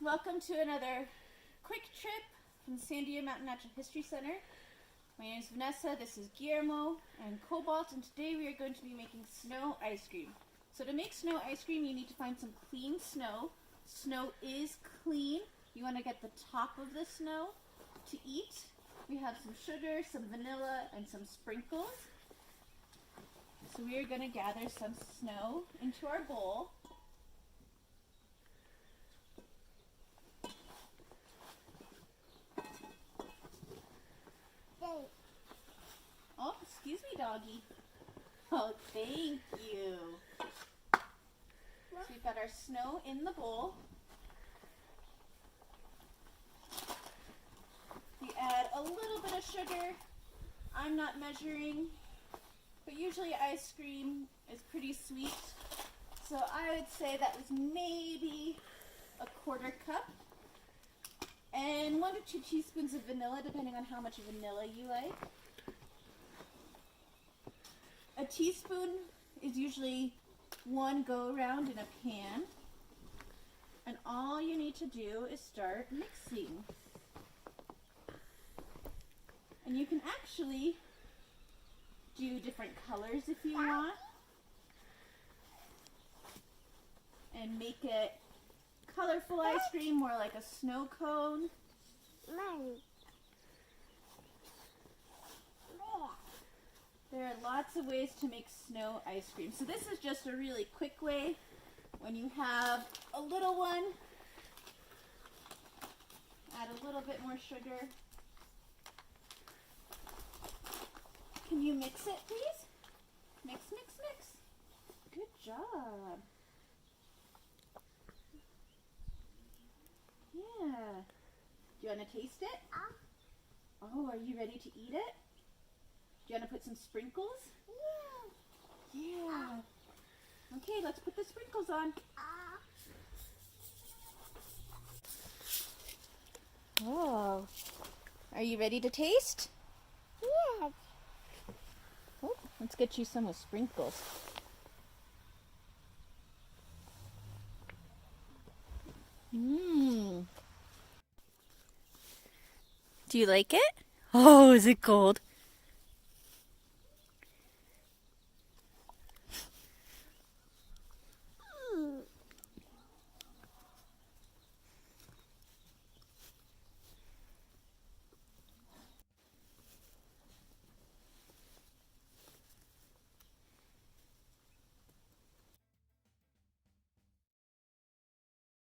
Welcome to another quick trip from the San Diego Mountain Natural History Center. My name is Vanessa, this is Guillermo and Cobalt, and today we are going to be making snow ice cream. So to make snow ice cream, you need to find some clean snow. Snow is clean. You want to get the top of the snow to eat. We have some sugar, some vanilla, and some sprinkles. So we are going to gather some snow into our bowl. Oh, excuse me, doggy. Oh, thank you. So we've got our snow in the bowl. We add a little bit of sugar. I'm not measuring, but usually ice cream is pretty sweet. So I would say that was maybe a quarter cup. And 1 to 2 teaspoons of vanilla, depending on how much vanilla you like. A teaspoon is usually one go-around in a pan. And all you need to do is start mixing. And you can actually do different colors if you want. And make it colorful ice cream, more like a snow cone. There are lots of ways to make snow ice cream. So this is just a really quick way. When you have a little one, add a little bit more sugar. Can you mix it, please? Mix, mix, mix. Good job. Yeah. Do you want to taste it? Oh, are you ready to eat it? Do you want to put some sprinkles? Yeah. Yeah. Okay, let's put the sprinkles on. Oh. Are you ready to taste? Yes. Oh, let's get you some with sprinkles. Mmm. Do you like it? Oh, is it cold?